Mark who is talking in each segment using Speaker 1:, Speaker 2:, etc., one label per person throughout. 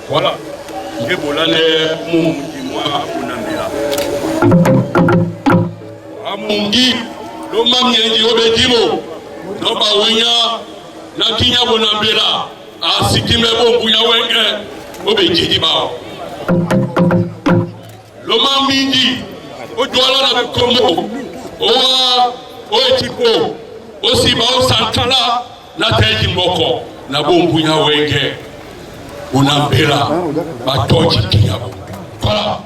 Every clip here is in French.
Speaker 1: Voilà. Amungi, lo mamiendi obedimo, no bawenya, na kinya bonambela, asikime bombunya wenge, obedidi ba. Lo mamindi, odwala na komo, owa, oetipo, osiba osantala, na teji moko, na bombunya wenge, unambela, batoji kinyabo. Voilà.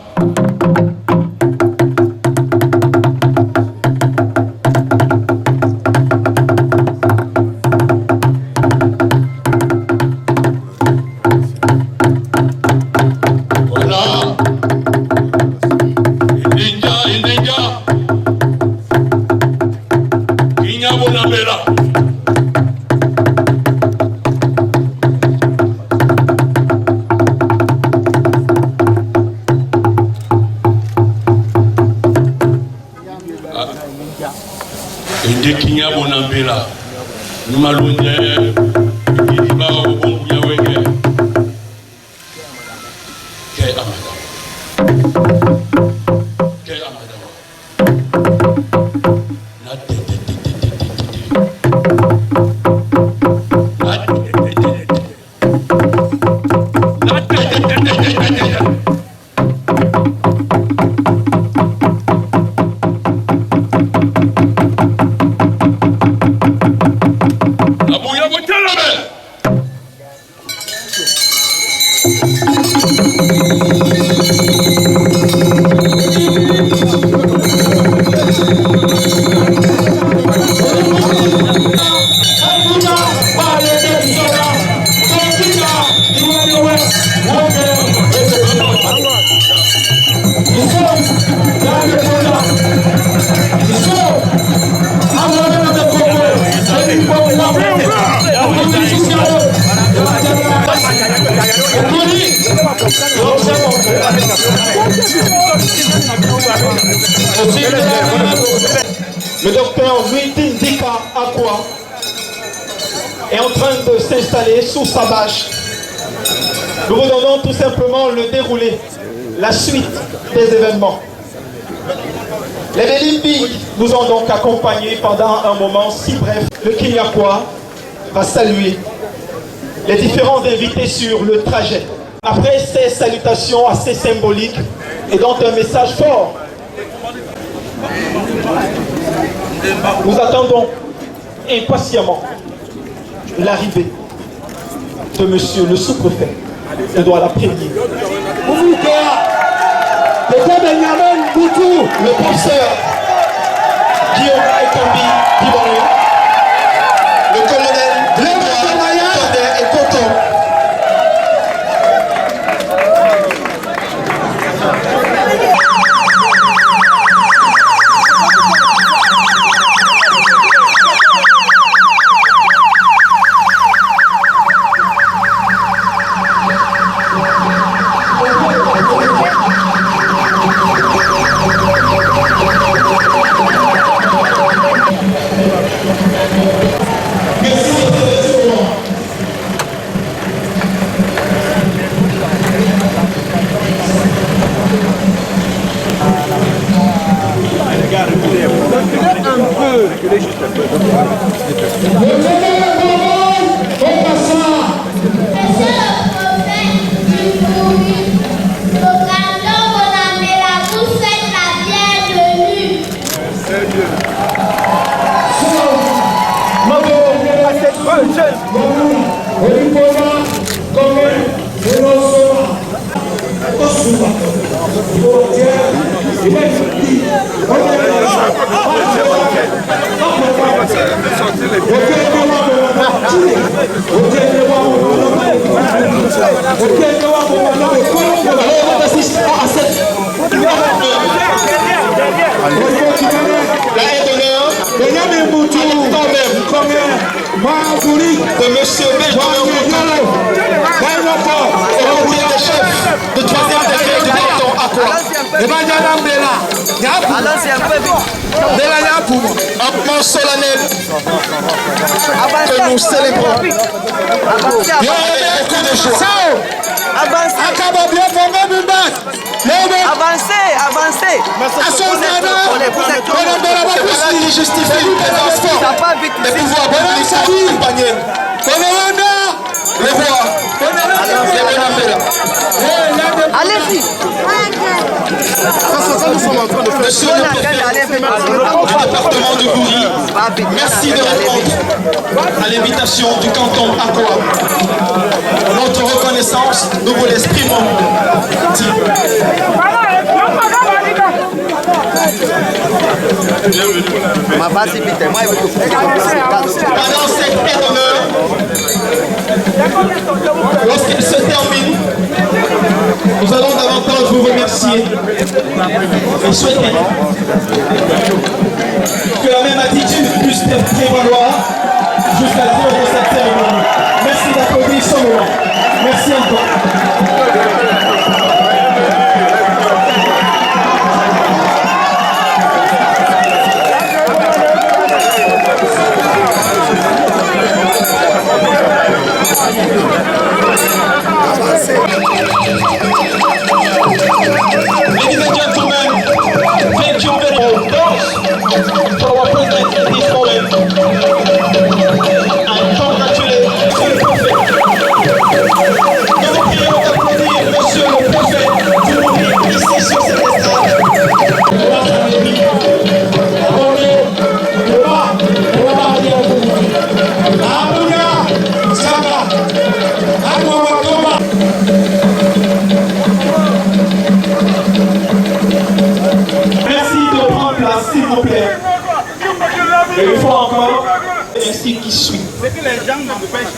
Speaker 1: Ende kinya bonambela numalunye idiba obongunya wenge ke amada na te
Speaker 2: Le docteur Muhyiddin Dika Akwa est en train de s'installer sous sa bâche. Nous vous donnons tout simplement le déroulé, la suite des événements. Les Belimbi nous ont donc accompagnés pendant un moment si bref. Le Kinyakwa va saluer les différents invités sur le trajet. Après ces salutations assez symboliques et donc un message fort, nous attendons impatiemment l'arrivée de monsieur le sous-préfet de Douala-Premier. Le professeur Guillaume Ekambi Diboré, le colonel Grégoire Tordé et Coton. de monsieur Benjamin de chef de 3e degré du canton Aqua. Un moment solennel que nous célébrons. Il y a beaucoup de joie.
Speaker 3: Avancez, avancez.
Speaker 2: Cela qui justifie une présence forte des pouvoirs publics accompagnés. Le roi,
Speaker 3: allez-y.
Speaker 2: monsieur le préfet du département de Goury, merci de répondre à l'invitation du canton Aqua. Notre reconnaissance, nous vous l'exprimons. Pendant cette aide d'honneur, lorsqu'il se termine, nous allons davantage vous remercier et souhaiter que la même attitude puisse prévaloir jusqu'à la fin de cette cérémonie. Merci d'applaudir ce moment. Merci encore. Ladies and gentlemen, thank you very much for our president at this moment. And congratulate Monsieur le Préfet. Nous vous prions d'applaudir Monsieur le Préfet du Goury ici sur cette estrade. Merci de prendre place, s'il vous plaît. Et une fois encore, ainsi qui suit. C'est que les gens n'empêchent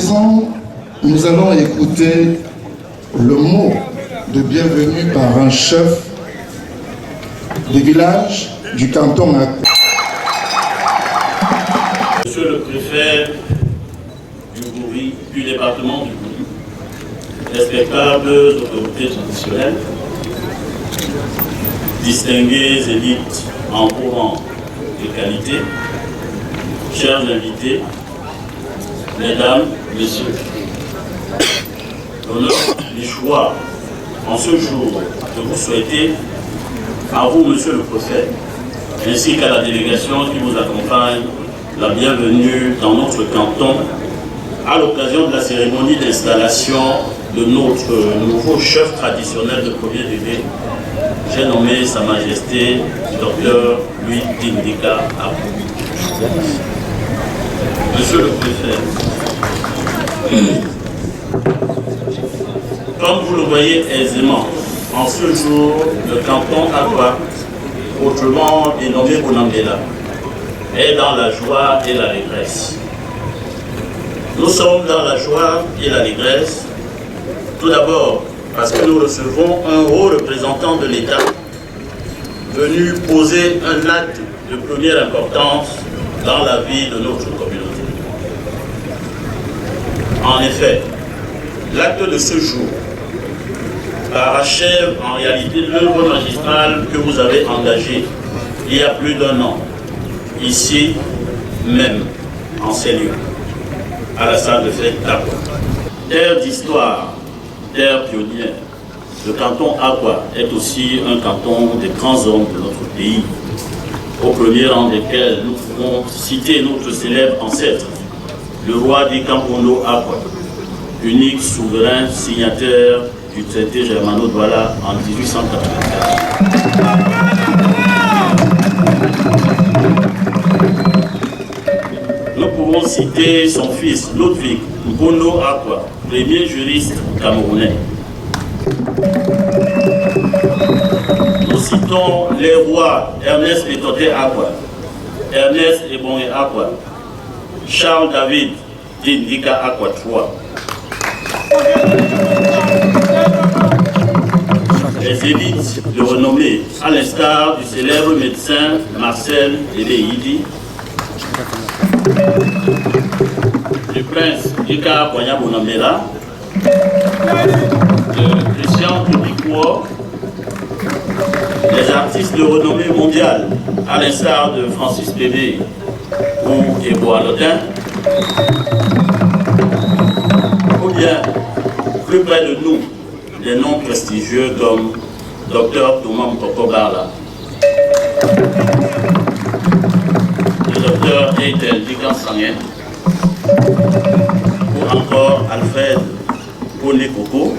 Speaker 4: présent, nous allons écouter le mot de bienvenue par un chef du village du canton Akwa.
Speaker 5: Monsieur le préfet du département du Gouri, respectables autorités traditionnelles, distinguées élites en haut rang et qualité, chers invités, mesdames, messieurs, l'honneur du choix en ce jour de vous souhaiter, à vous, monsieur le préfet, ainsi qu'à la délégation qui vous accompagne, la bienvenue dans notre canton à l'occasion de la cérémonie d'installation de notre nouveau chef traditionnel de premier degré. J'ai nommé Sa Majesté Dr Louis Tindika Akwa. Monsieur le préfet, comme vous le voyez aisément, en ce jour, le canton Akwa, autrement dénommé Bonambela, est dans la joie et l'allégresse. Nous sommes dans la joie et l'allégresse, tout d'abord parce que nous recevons un haut représentant de l'État venu poser un acte de première importance dans la vie de notre communauté. En effet, l'acte de ce jour parachève en réalité l'œuvre magistrale que vous avez engagée il y a plus d'1 an, ici même, en ces lieux, à la salle de fête d'Akwa. Terre d'histoire, terre pionnière, le canton Akwa est aussi un canton des grands hommes de notre pays, au premier rang desquels nous pouvons citer notre célèbre ancêtre, le roi des Kampondo Akwa, unique souverain signataire du traité Germano-Douala en 1884. Nous pouvons citer son fils Ludwig Mbondo Akwa, premier juriste camerounais. Nous citons les rois Ernest Etoté Akwa, Ernest Ebonge Akwa, Charles David Tindika Akwa III. Les élites de renommée, à l'instar du célèbre médecin Marcel Eleidi, du prince Ika Kwanya Bonambela, de Christian Toubikouo, les artistes de renommée mondiale, à l'instar de Francis Bébé ou Eboa Lodin, ou bien, plus près de nous, des noms prestigieux comme Dr Thomas Mpoko Barla, le Dr Eitel Dikan Sangen, ou encore Alfred Kone-Koko,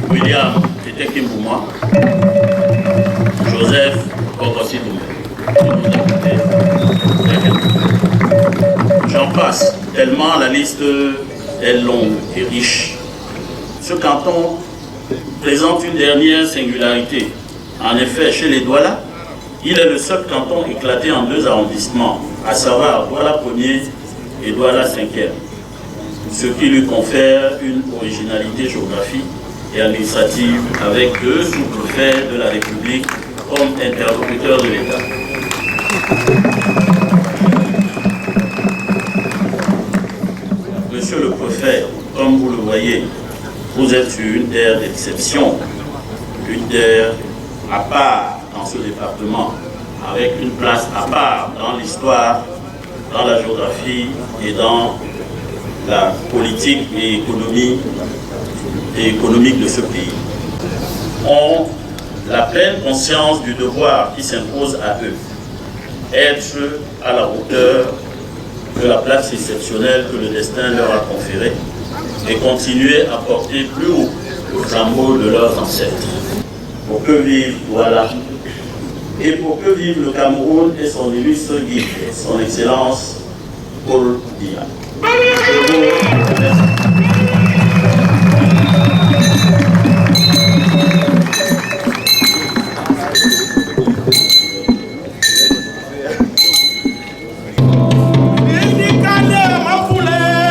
Speaker 5: William Tetekimbouma, Joseph Kokosidoume. J'en passe, tellement la liste est longue et riche. Ce canton présente une dernière singularité. En effet, chez les Douala, il est le seul canton éclaté en 2 arrondissements, à savoir Douala 1er et Douala 5e, ce qui lui confère une originalité géographique et administrative avec 2 sous-préfets de la République comme interlocuteurs de l'État. Monsieur le préfet, comme vous le voyez, vous êtes une terre d'exception, une terre à part dans ce département, avec une place à part dans l'histoire, dans la géographie et dans la politique et économique de ce pays. Ont la pleine conscience du devoir qui s'impose à eux, être à la hauteur de la place exceptionnelle que le destin leur a conférée et continuer à porter plus haut le flambeau de leurs ancêtres. Pour que vive Douala et pour que vive le Cameroun et son illustre guide, son Excellence Paul Biya. Je vous remercie.
Speaker 6: Indicadeur, ma foulée.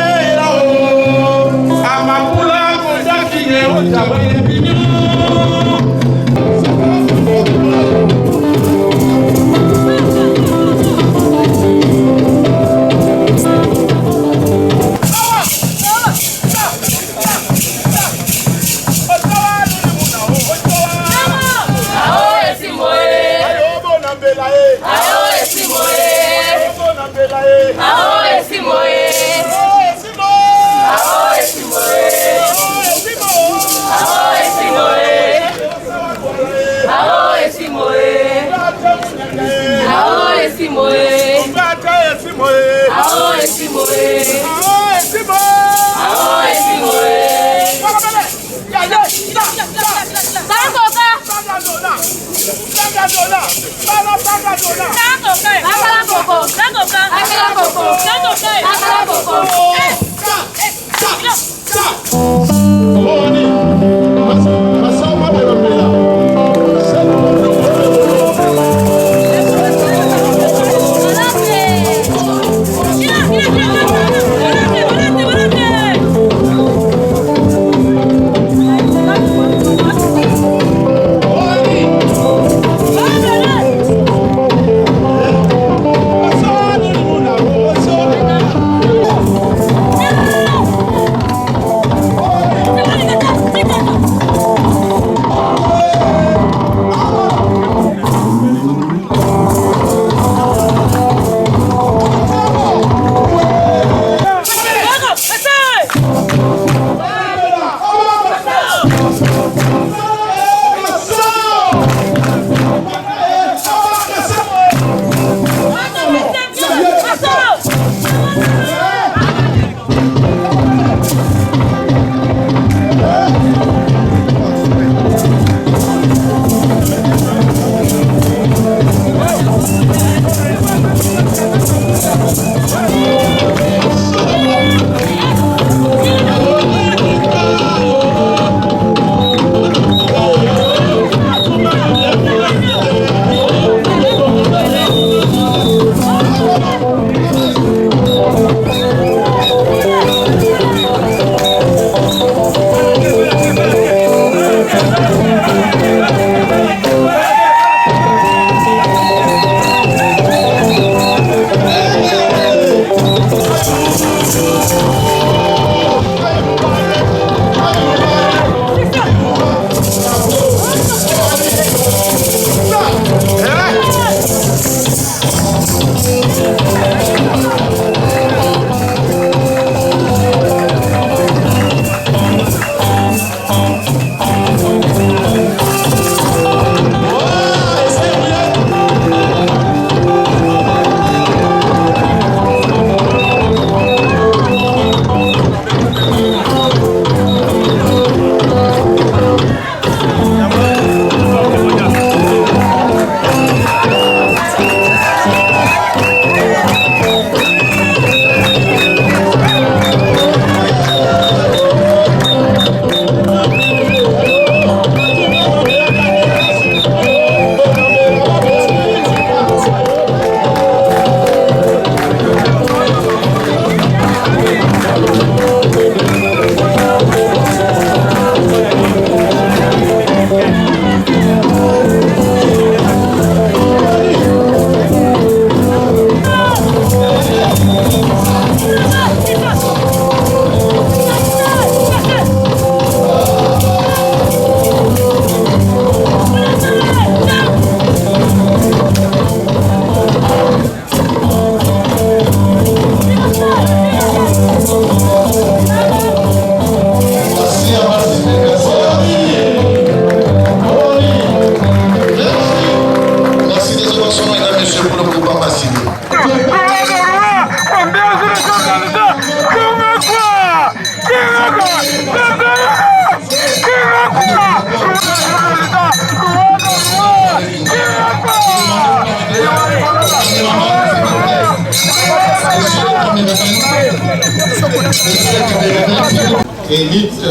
Speaker 6: Élite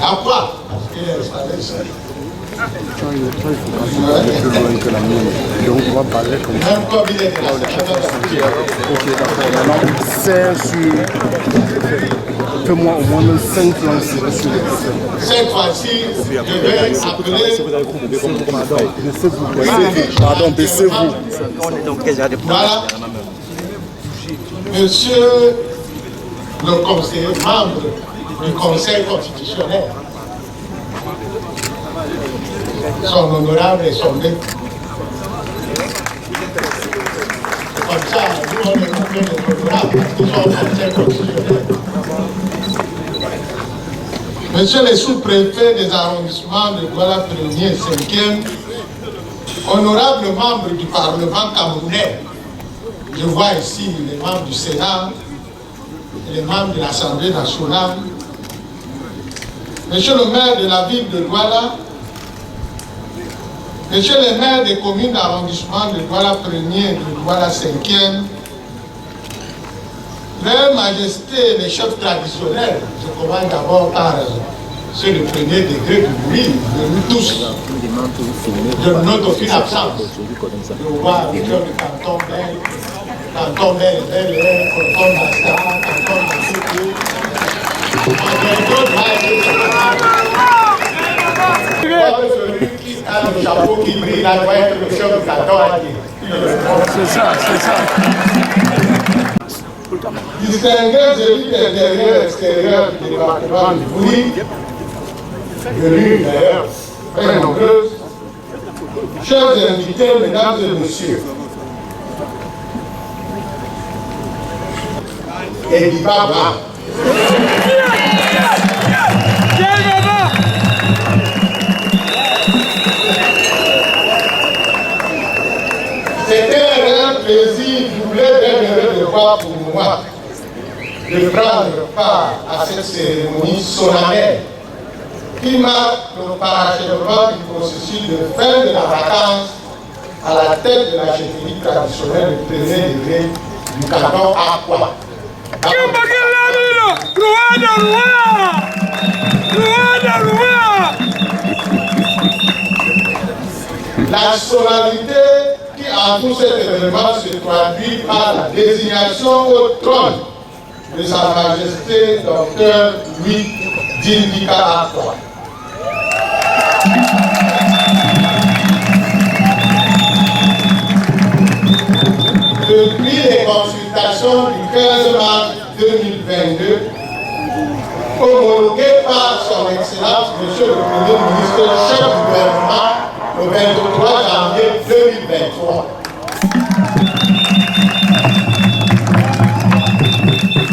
Speaker 6: à quoi? Parce qu'elle savait ça.
Speaker 7: Donc on va parler comme ça.
Speaker 6: Même comme il est de la
Speaker 7: Ok, d'accord. Maintenant, c'est sur... Fais-moi au moins 5 plans sur le prochain.
Speaker 6: Cette fois-ci, je vais appeler...
Speaker 7: Pardon, baissez-vous.
Speaker 6: Voilà. Monsieur le conseiller, membre du Conseil constitutionnel, son honorable et son maître. Comme ça, nous on est coupé les honorables parce qu'ils sont au Conseil constitutionnel. Monsieur le sous-préfet des arrondissements de Douala 1er et 5e, honorable membre du Parlement camerounais, je vois ici les membres du Sénat, et les membres de l'Assemblée nationale, monsieur le maire de la ville de Douala, monsieur le maire des communes d'arrondissement de Douala 1er et de Douala 5e, Leur Majesté, les chefs traditionnels, je commence d'abord par ceux de premier degré du bruit, de nous tous, de notre aucune absence. Je vois le cœur du canton Bel, canton Bel, canton Basta, canton Bassoukou, celui qui a le chapeau qui brille, là doit être le chef du canton.
Speaker 7: C'est ça, c'est ça.
Speaker 6: Distingués élus intérieurs et extérieurs du département du Bouri, venus d'ailleurs très nombreuses, chers invités, mesdames et messieurs, et Baba. C'était un plaisir doublé d'un devoir pour moi de prendre part à cette cérémonie solennelle qui marque le parachèvement du processus de fin de la vacance à la tête de la chefferie traditionnelle du premier degré du canton Akwa. La solennité qui entoure cet événement se traduit par la désignation au trône de Sa Majesté Dr Louis Dindika Akwa. Depuis les consultations du 15 mars 2022, homologuées par son Excellence Monsieur le Premier ministre, chef du gouvernement, le 23 janvier 2023.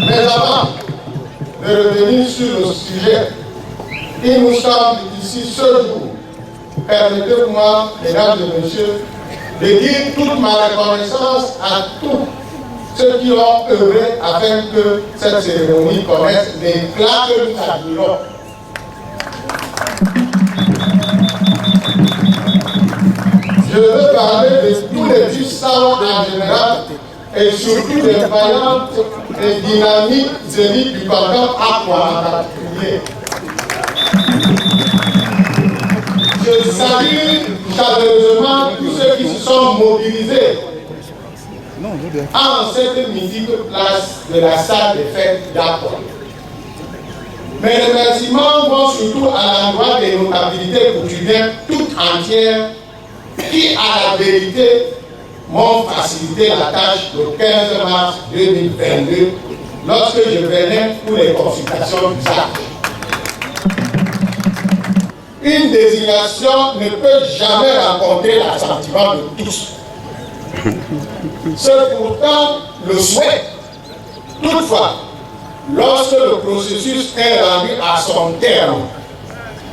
Speaker 6: Mais avant de revenir sur le sujet, il nous semble ici ce jour, permettez-moi, mesdames et messieurs, de dire toute ma reconnaissance à tous ceux qui ont œuvré afin que cette cérémonie connaisse l'éclat que nous admirons. Je veux parler de tous les puissants en général et surtout des vaillantes et dynamiques élites du canton Akwa en particulier. Je salue chaleureusement tous ceux qui se sont mobilisés en cette mythique place de la salle des fêtes d'Akwa. Mes remerciements vont surtout à l'endroit des notabilités coutumières toutes entières qui, à la vérité, m'ont facilité la tâche le 15 mars 2022 lorsque je venais pour les consultations du SAC. Une désignation ne peut jamais rencontrer l'assentiment de tous. C'est pourtant le souhait. Toutefois, lorsque le processus est rendu à son terme,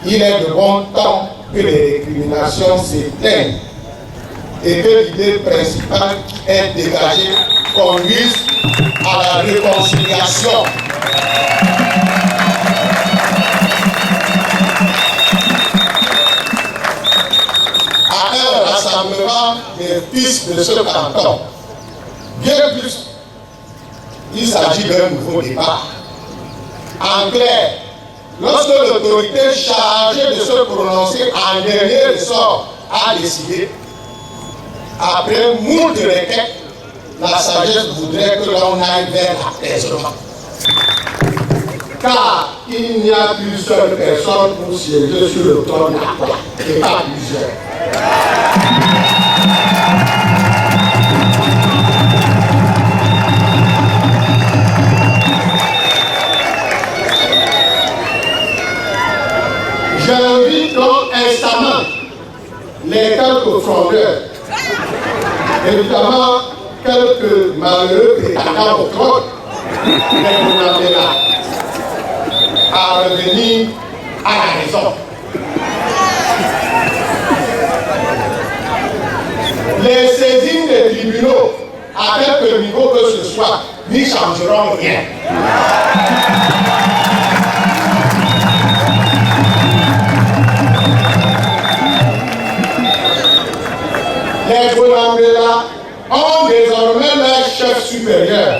Speaker 6: il est de bon temps que les récriminations s'éteignent et que l'idée principale est dégagée conduise à la réconciliation. À un rassemblement des fils de ce canton. Bien plus, il s'agit d'un nouveau départ. En clair, lorsque l'autorité chargée de se prononcer en dernier ressort a décidé, après moult requêtes, la sagesse voudrait que l'on aille vers l'apaisement. Car il n'y a qu'une seule personne pour siéger sur le trône d'Aqua, et pas plusieurs. J'invite donc instamment les quelques frondeurs, évidemment quelques malheureux prétendants au trône, mais vous n'en êtes là, à revenir à la raison. Les saisines des tribunaux, à quelque niveau que ce soit, n'y changeront rien. Les Bonambela ont désormais leur chef supérieur.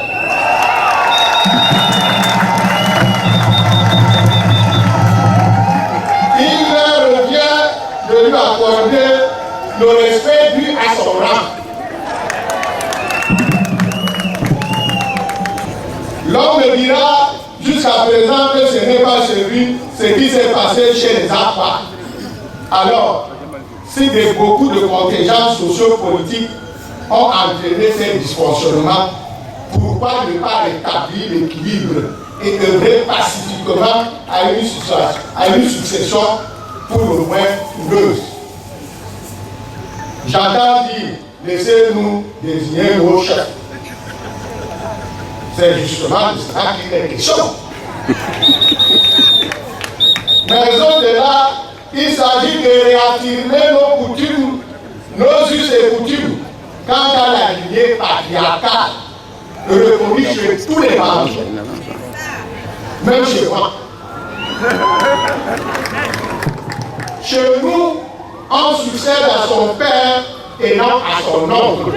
Speaker 6: Il leur revient de lui accorder le respect dû à son rang. L'homme me dira jusqu'à présent que ce n'est pas chez lui ce qui s'est passé chez les Aqua. Alors, si beaucoup de contingences sociopolitiques ont entraîné ces dysfonctionnements, pourquoi ne pas rétablir l'équilibre et œuvrer pacifiquement à une succession pour le moins houleuse? J'entends dire, laissez-nous désigner nos chefs. C'est justement de cela qu'il est question. Mais au-delà, il s'agit de réaffirmer nos coutumes, nos us et coutumes, quant à la lignée patriarcale, reconnue chez tous les membres, même chez moi. Chez nous, on succède à son père et non à son oncle.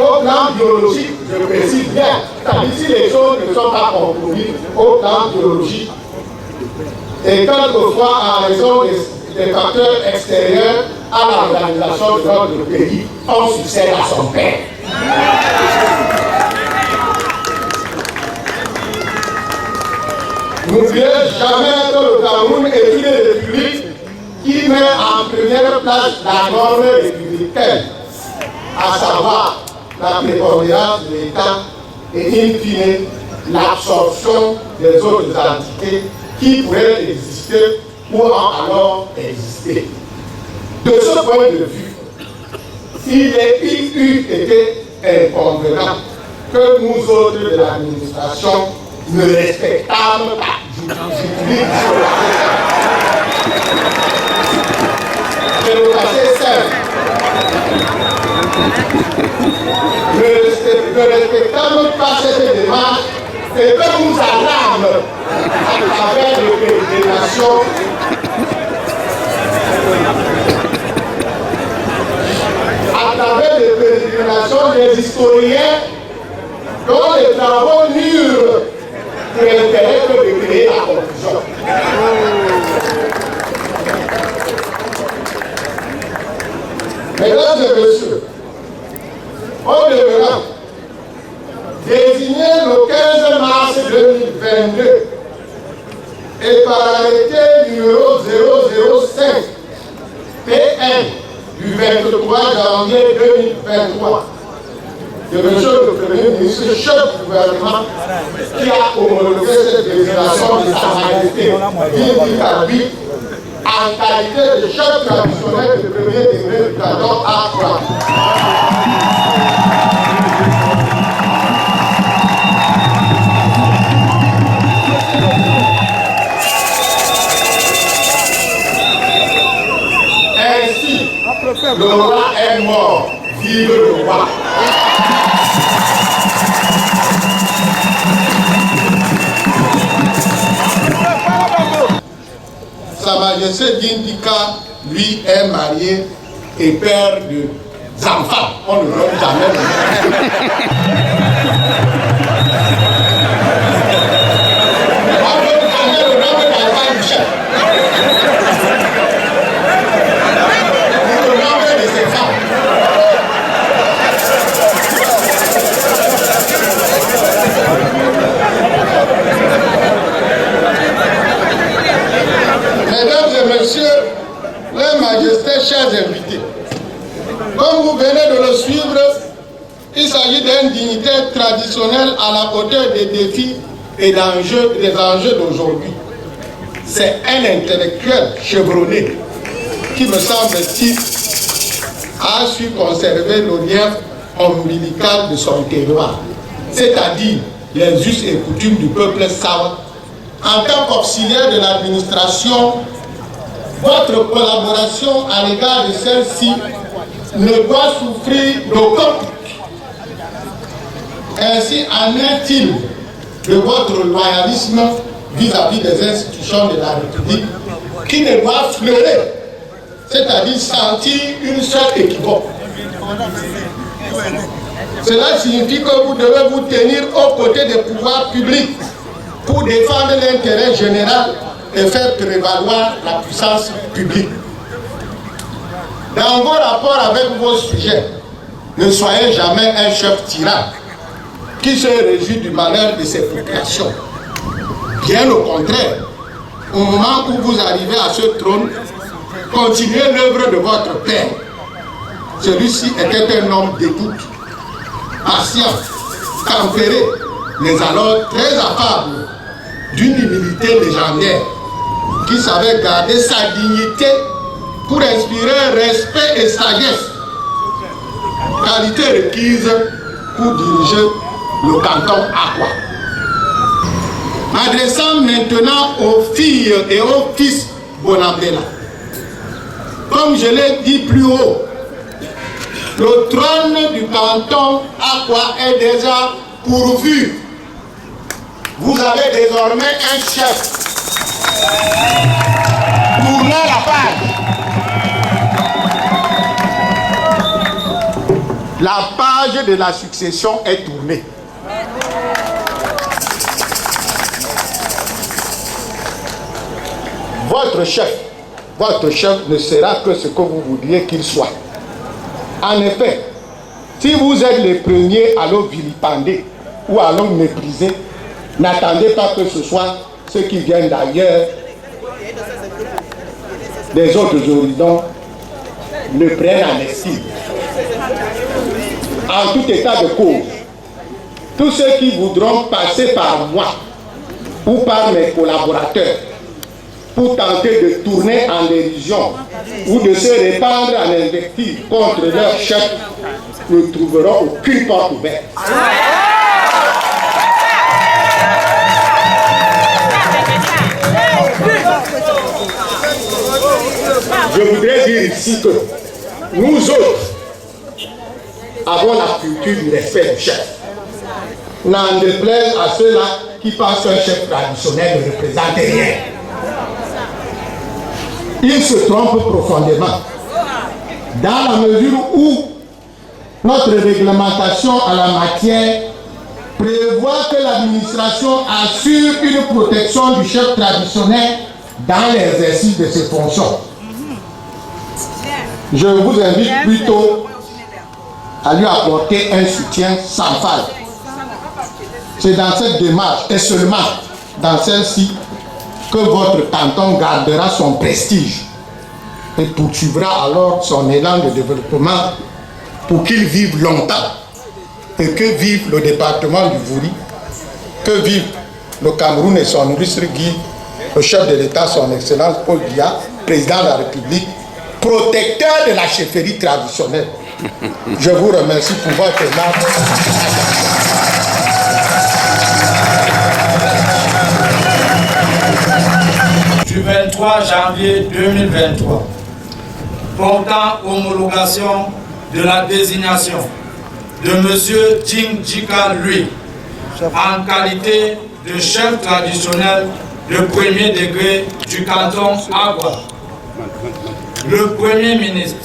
Speaker 6: Au plan biologique, je précise bien, c'est-à-dire si les choses ne sont pas compromises au plan biologique, et quelquefois en raison des facteurs extérieurs à l'organisation de notre pays, on succède à son père. N'oubliez jamais que le Cameroun est une république qui met en première place la norme républicaine, à savoir la prépondérance de l'État et in fine l'absorption des autres entités qui pourraient exister ou ont alors existé. De ce point de vue, il eût été inconvénient que nous autres de l'administration ne respectâmes pas. Je vais vous passer simple. Ne respectons pas cette démarche et que nous allons à travers les pérégrinations des historiens dont les travaux n'eurent pour l'intérêt que de créer la confusion. Mesdames et messieurs, on devra désigner le 15 mars 2022 et par arrêté numéro 005 PM du 23 janvier 2023 de M. le Premier ministre, chef du gouvernement, qui a homologué cette désignation de Sa Majesté Bibi Kabi en qualité de chef traditionnel de premier degré du canton Accra. Ainsi, le roi est mort, vive le roi. Sa Majesté Dindika, lui, est marié et père de enfants. On ne donne jamais le nom. On ne donne jamais le nom de l'enfant du chef. Le nom de ses femmes. Mesdames et messieurs, les majestés, chers invités, comme vous venez de le suivre, il s'agit d'un dignitaire traditionnel à la hauteur des défis et des enjeux d'aujourd'hui. C'est un intellectuel chevronné qui, me semble-t-il, a su conserver le lien ombilical de son terroir, c'est-à-dire les us et coutumes du peuple savant. En tant qu'auxiliaire de l'administration, votre collaboration à l'égard de celle-ci ne doit souffrir d'aucun doute. Ainsi en est-il de votre loyalisme vis-à-vis des institutions de la République qui ne doivent fleurer, c'est-à-dire sentir une seule équivoque. Cela signifie que vous devez vous tenir aux côtés des pouvoirs publics pour défendre l'intérêt général et faire prévaloir la puissance publique. Dans vos rapports avec vos sujets, ne soyez jamais un chef tyran qui se réjouit du malheur de ses populations. Bien au contraire, au moment où vous arrivez à ce trône, continuez l'œuvre de votre père. Celui-ci était un homme d'écoute, patient, tempéré, mais alors très affable, d'une humilité légendaire, qui savait garder sa dignité pour inspirer respect et sagesse, qualité requise pour diriger le canton Akwa. M'adressant maintenant aux filles et aux fils Bonambela, comme je l'ai dit plus haut, le trône du canton Akwa est déjà pourvu. Vous avez désormais un chef. Tournez la page. La page de la succession est tournée. Votre chef ne sera que ce que vous voudriez qu'il soit. En effet, si vous êtes les premiers à le vilipender ou à le mépriser, n'attendez pas que ce soit ceux qui viennent d'ailleurs, des autres horizons, le prennent en estime. En tout état de cause, tous ceux qui voudront passer par moi ou par mes collaborateurs pour tenter de tourner en dérision ou de se répandre en invective contre leur chef ne trouveront aucune porte ouverte. Je voudrais dire ici que nous autres avons la culture du respect du chef. N'en déplaise à ceux-là qui pensent qu'un chef traditionnel ne représente rien. Ils se trompent profondément. Dans la mesure où notre réglementation en la matière prévoit que l'administration assure une protection du chef traditionnel dans l'exercice de ses fonctions. Je vous invite plutôt à lui apporter un soutien sans faille. C'est dans cette démarche, et seulement dans celle-ci, que votre canton gardera son prestige et poursuivra alors son élan de développement pour qu'il vive longtemps et que vive le département du Vouri, que vive le Cameroun et son illustre guide, le chef de l'État, son Excellence Paul Biya, président de la République, protecteur de la chefferie traditionnelle. Je vous remercie pour votre aimable.
Speaker 8: Du 23 janvier 2023, portant homologation de la désignation de M. Djing Djika Lui en qualité de chef traditionnel de premier degré du canton Agua. Le Premier ministre,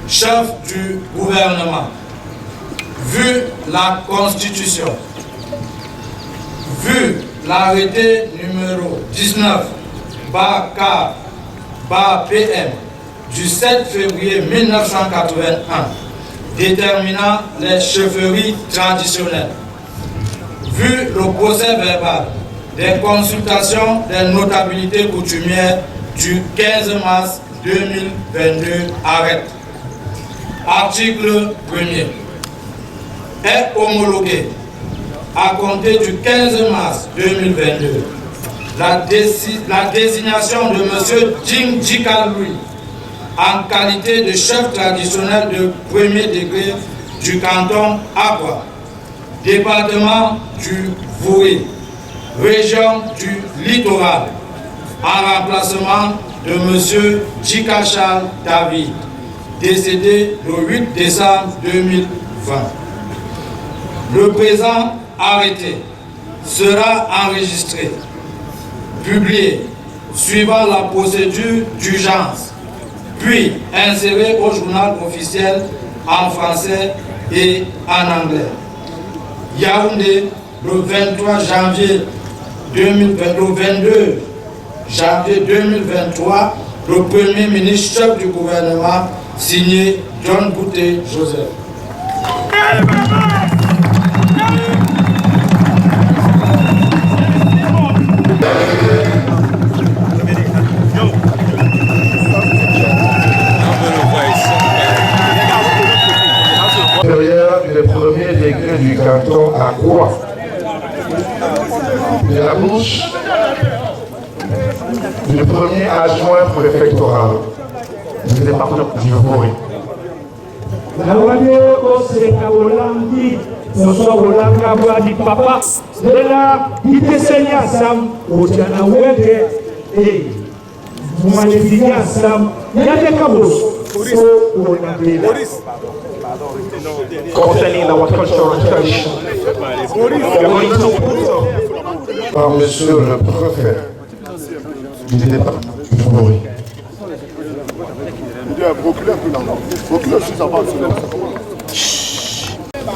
Speaker 8: chef du gouvernement, vu la Constitution, vu l'arrêté numéro 19/PM du 7 février 1981 déterminant les chefferies traditionnelles, vu le procès verbal des consultations des notabilités coutumières du 15 mars 2022 arrête. Article 1er. Est homologué à compter du 15 mars 2022 la désignation de M. Ding Djikalui en qualité de chef traditionnel de premier degré du canton Agua, département du Vouri, région du Littoral, en remplacement de M. Djikachal David, décédé le 8 décembre 2020. Le présent arrêté sera enregistré, publié, suivant la procédure d'urgence, puis inséré au journal officiel en français et en anglais. Yaoundé, le 23 janvier 22 janvier 2023, le Premier ministre chef du gouvernement, signé John Bouté Joseph.
Speaker 4: Le premier degré du canton Agua, de la bouche du premier adjoint préfectoral du département du Vouri.
Speaker 2: Concerning our cultural tradition.
Speaker 4: Par monsieur le préfet du département du Vouri.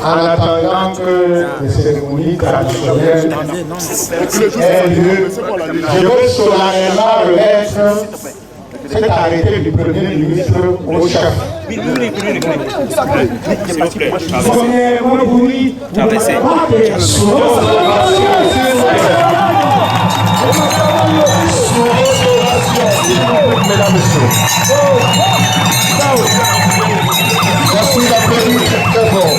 Speaker 6: En attendant que les cérémonies traditionnelles aient lieu, je veux solennellement remettre cet arrêté du Premier ministre au chef.
Speaker 4: Merci d'applaudir très fort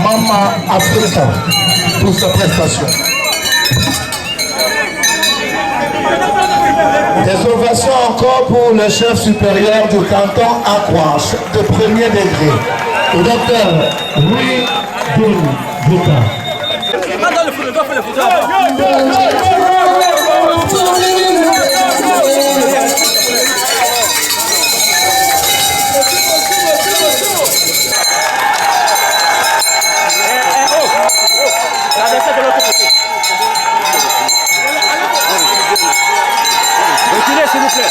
Speaker 4: Mama Africa pour sa prestation. Des ovations encore pour le chef supérieur du canton Agua, de premier degré, le docteur Louis Ding.
Speaker 9: Reculez, s'il vous plaît.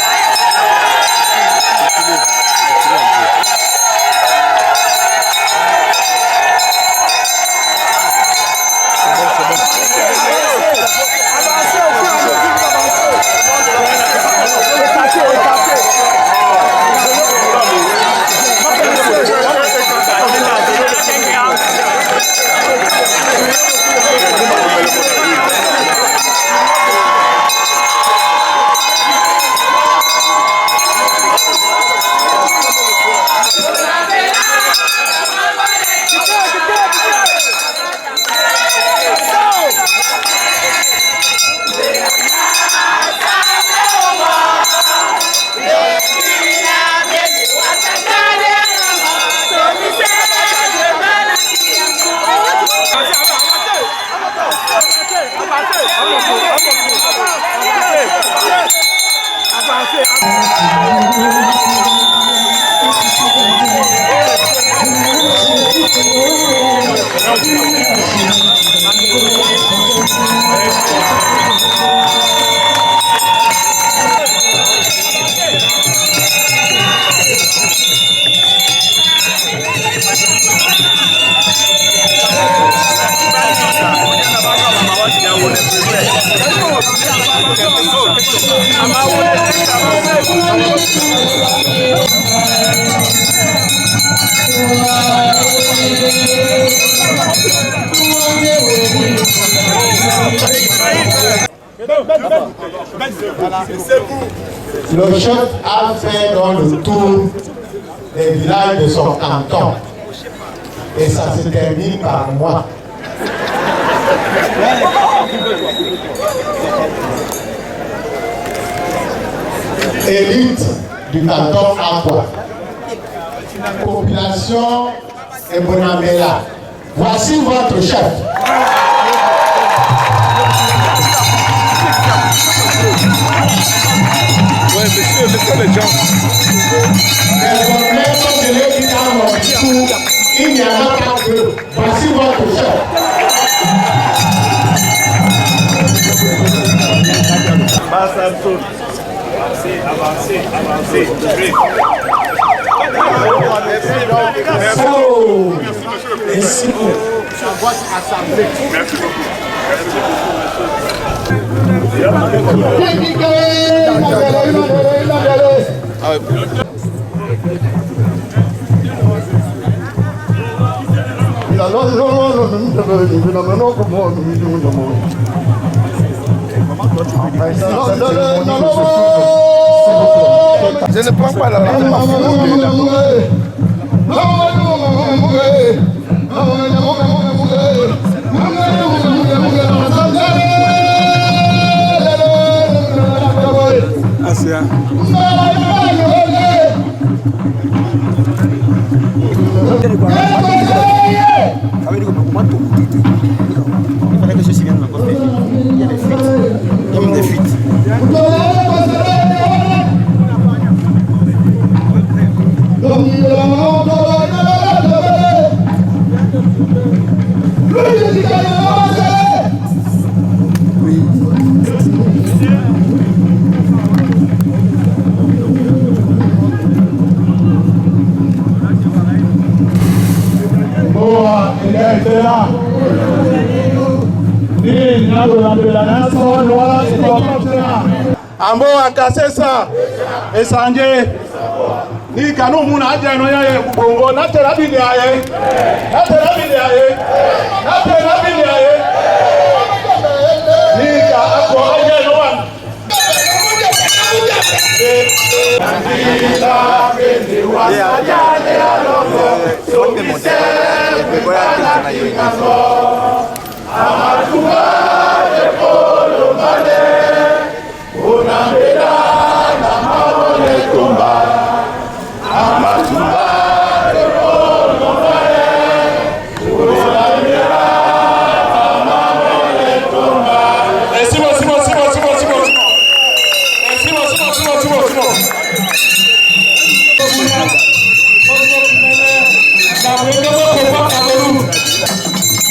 Speaker 6: Le chef a fait dans le tour des villages de son canton. Et ça se termine par moi. Élite du canton Aqua. Population et Bonamela. Voici votre chef.
Speaker 9: Ouais, monsieur les gens.
Speaker 6: Il n'y en a pas que. Voici votre chef.
Speaker 9: Avancez.
Speaker 6: Merci beaucoup.
Speaker 7: Je ne prends pas la
Speaker 2: Ambo akasesa esanje ni kanu muna aje no yaye kubongo na terabini aye ni ka akwa aje no wan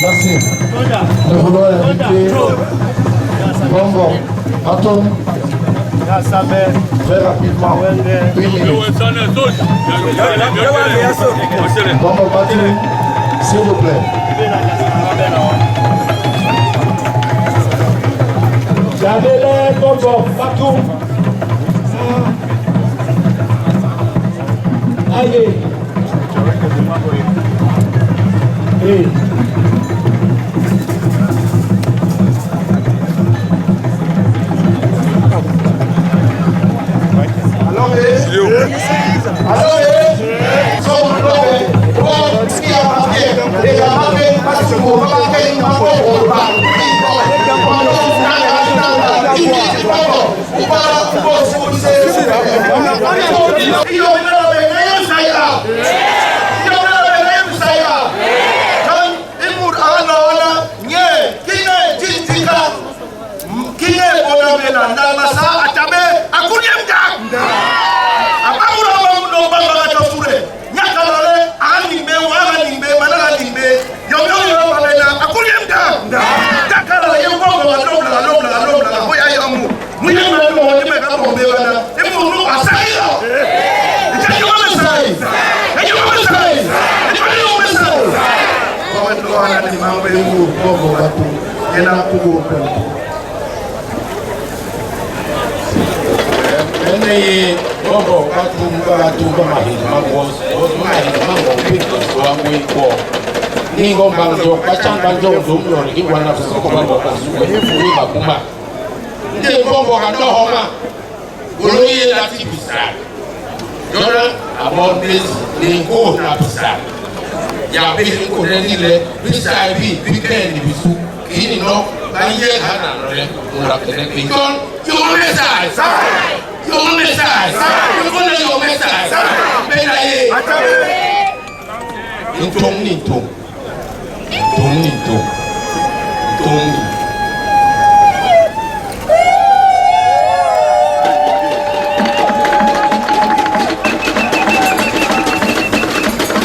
Speaker 6: Merci. Nous voulons inviter Bongo, Atom, très rapidement, 1 minute. Bongo Batu, s'il vous plaît. J'avais Bongo Batu. Allez. Hey. Bongo, Batumba Mahina, Mangos, Mango, Pickles, Wamwiko. Ningo Banjo, Pachan Banjo, Dumio, Iwana, Sokobango, Suwa, Kuma. The Bongo had no homa. Oloye Lati Bisa. Jona, about this, Ningo Napisa. Yabe, Konenile, Bisa, Weekend, Bisu, Kini no, Baye Hana, Murakin, John, your message. Your message. You follow your message. Benaye. Intom.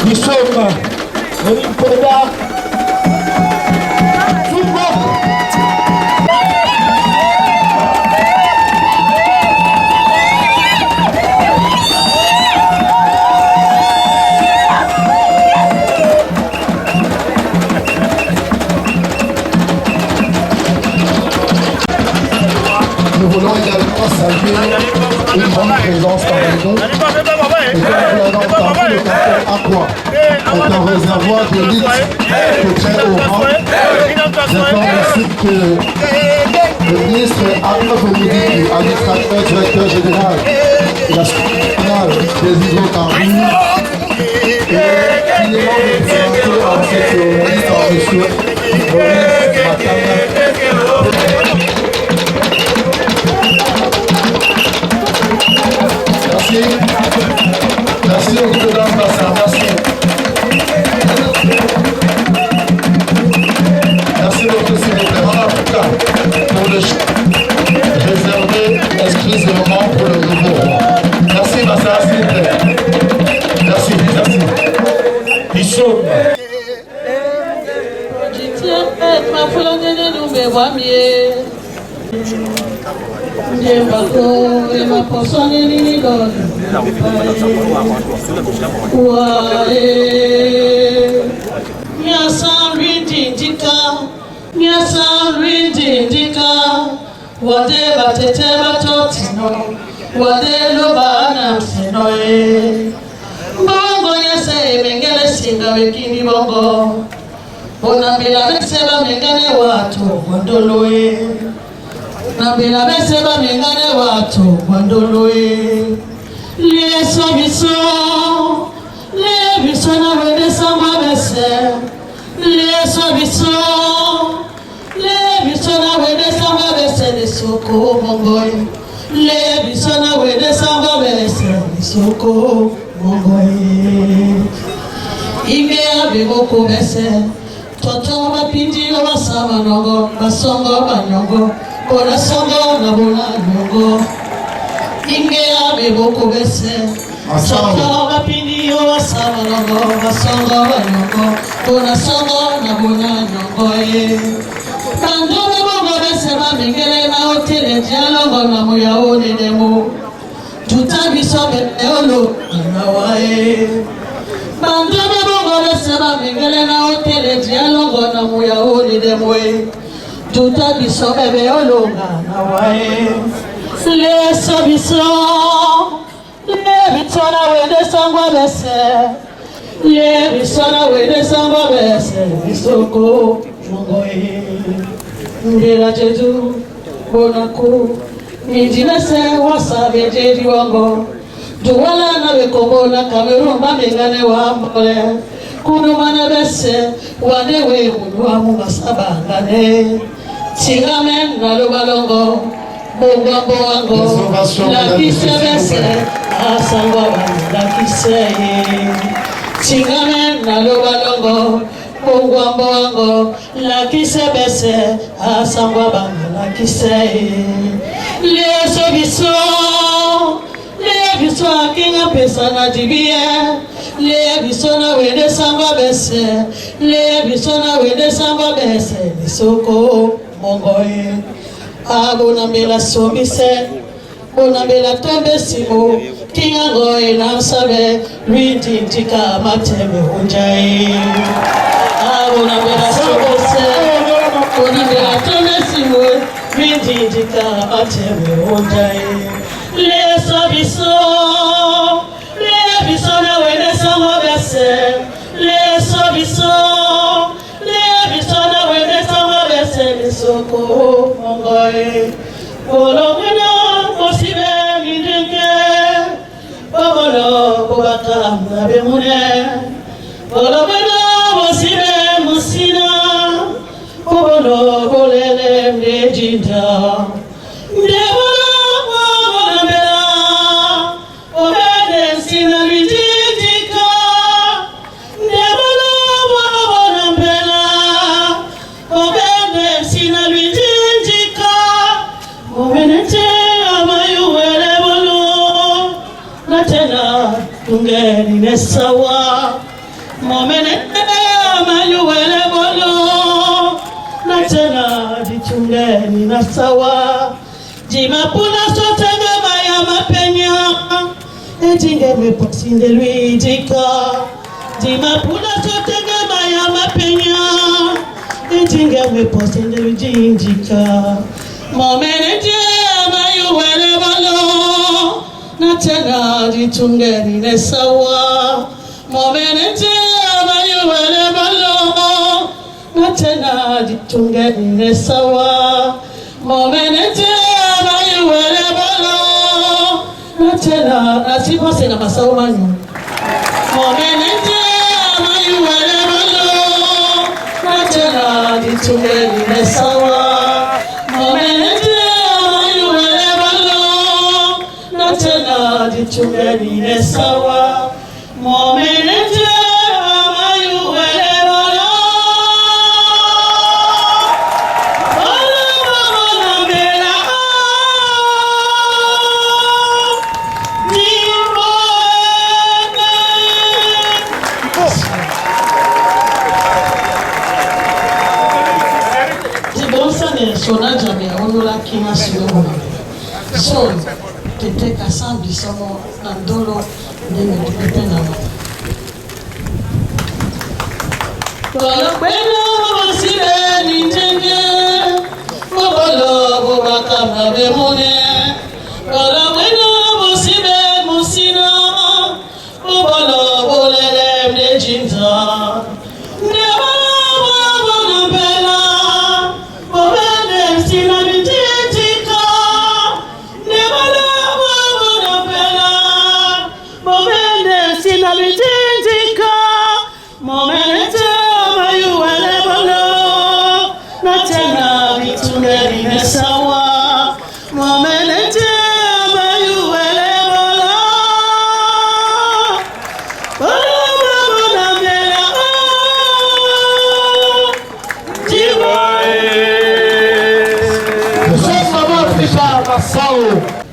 Speaker 2: Nous sommes venus pour là.
Speaker 4: Nous voulons également saluer une grande présence parmi nous. Et comme vous l'avez entendu, le canton Aqua est un réservoir d'élite de très haut rang. J'informe aussi que le ministre Arnaud Boumidi, administrateur directeur général de la Société des hydrocarbures, et il est représenté en cette cérémonie par M. Maurice Matana. Merci au gouvernement de Merci. Merci beaucoup, s'il vous plaît. Voilà, pour le réservé exclusivement pour le nouveau roi. Merci, Massa, s'il vous plaît. Merci. Bishop.
Speaker 10: Wade batete batotino, wade lobana sinoe. Bongo yese mengele singa wekini bongo. Bonambila beseba mengane watu wandoloe. Nambila beseba mengane watu wandoloe. Lieso biso na wede samba bese. Lieso biso na wede samba bese ni soko mongoy. Biso na wede samba bese ni soko mongoy. Ime abego kubese. Toto mapindi yo basama nongo, basongo banyongo, kona songo na bona nyongo. Inge abego kubese. Toto mapindi yo basama nongo, basongo banyongo, kona songo na bona nyongo. Bandome bongo bese mamengele na hotele dialogo na muya one demo. Tutabiso beolo na wae. Bandome bongo bese mamengele na hotele dialogo na muya one demo. Tutabiso beolo na wae. Leso biso na wede sangwa bese. Leso na wede sangwa bese. Isoko mongoe. Ndela Jeju, Bonaku, Nijinese, Wasabe, Jeri Wango, Duwala na Wekomona, Cameroon, Mamingane Wambole, Kudumana Bese, Wadewe, Muduamu Masabangane, Tingamen, Nalubalongo, Bongambo Wango, La Kise Bese, Asangwa, La Kise, Tingamen, Nalubalongo, Bongambo Wango, La Kise Bese, Asangwa Banga, La Kise. Leso biso akinga pesa na jibie. Le biso na wede sangwa bese. Le biso na wede sangwa bese. Nisoko mongoe. Abona mela somise. Bona mela tombe simo. Kinga goe na sabe. Luiti tika mateme unjai. Abona mela somise. Bona mela tombe simo. Luiti tika mateme unjai. Leso biso kama bemune olobena mosibe musina obolo bolele mejinda ndebolo mabela obede sina lijidika ndebolo mabela obede sina lijidika omenete amayuwele bolo natena tungeni nesawa momenete amayuwele bolo natena ditungeni nasawa jimapuna sotenge maya mapenya ejinge mepasinde luidika jimapuna sotenge maya mapenya ejinge mepasinde luidika momenete amayuwele bolo natena ditungeni nesawa momenete amayuwele balo natena ditungeni nesawa momenete amayuwele balo natena asipase na masawa manyo momenete amayuwele balo natena ditungeni nesawa momenete amayuwele balo natena ditungeni nesawa momenete amayuwele balo olobabonambela dibonsane sona jame onola kina silo so tete kasambi somo na ndolo ndenge tupepenama olobena mosibe nintenge obolo bobakama bemune olobena mosibe musina obolo bolele mdejinza ndebolo bonambela obene sina mititika ndebolo bonambela obene sina mititika momenete amayuwele bolo natena bitungeni nesawa momenete amayuwele bolo olobabonambela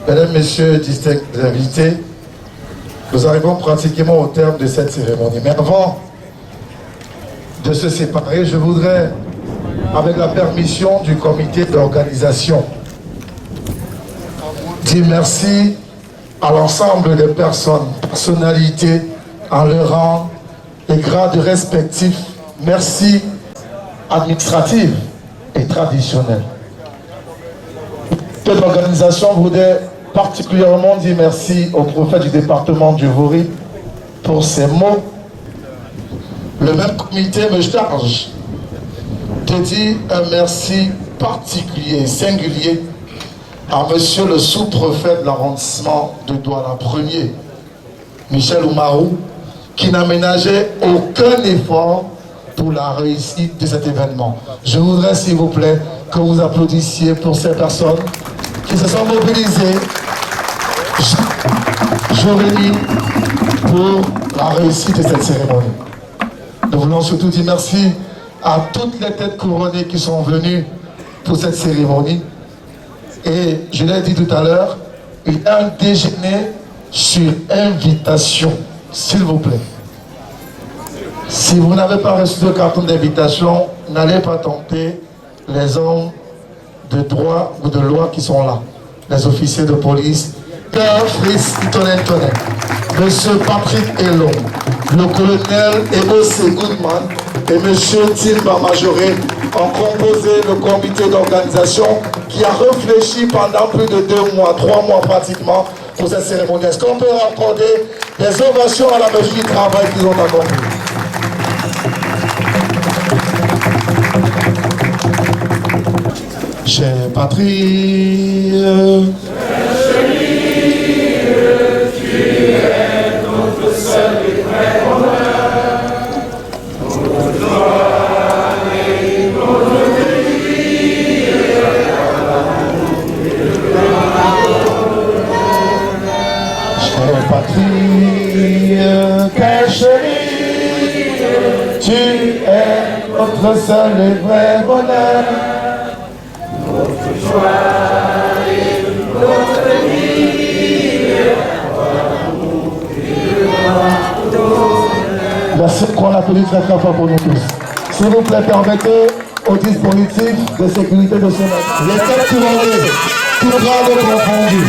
Speaker 4: Mesdames, Messieurs, distingués invités, nous arrivons pratiquement au terme de cette cérémonie. Mais avant de se séparer, je voudrais, avec la permission du comité d'organisation, dire merci à l'ensemble des personnes, personnalités, en leur rang et grades respectifs. Merci administratif et traditionnel. Cette organisation voudrait particulièrement dire merci au prophète du département du Vaury pour ces mots. Le même comité me charge de dire un merci particulier, singulier à monsieur le sous-préfet de l'arrondissement de Douala 1er, Michel Oumarou, qui n'a ménagé aucun effort pour la réussite de cet événement. Je voudrais, s'il vous plaît, que vous applaudissiez pour ces personnes qui se sont mobilisées jour et nuit pour la réussite de cette cérémonie. Nous voulons surtout dire merci à toutes les têtes couronnées qui sont venues pour cette cérémonie. Et je l'ai dit tout à l'heure, il y a un déjeuner sur invitation, s'il vous plaît. Si vous n'avez pas reçu de carton d'invitation, n'allez pas tenter les hommes de droit ou de loi qui sont là. Les officiers de police, Père Fritz Tonen, Monsieur Patrick Elon, le colonel Ebo Goodman et Monsieur Timba Majoré ont composé le comité d'organisation qui a réfléchi pendant plus de 2 mois, 3 mois pratiquement pour cette cérémonie. Est-ce qu'on peut accorder des ovations à la mesure du travail qu'ils ont accompli? Cher patrie, tu es notre seul patrie, quelle chérie, tu es notre seul et vrai bonheur. Notre joie et notre vie, merci qu'on l'applaudit très très fort pour nous tous. S'il vous plaît, permettez au dispositif de sécurité de ce matin. Les têtes tournées, tout grade confondu.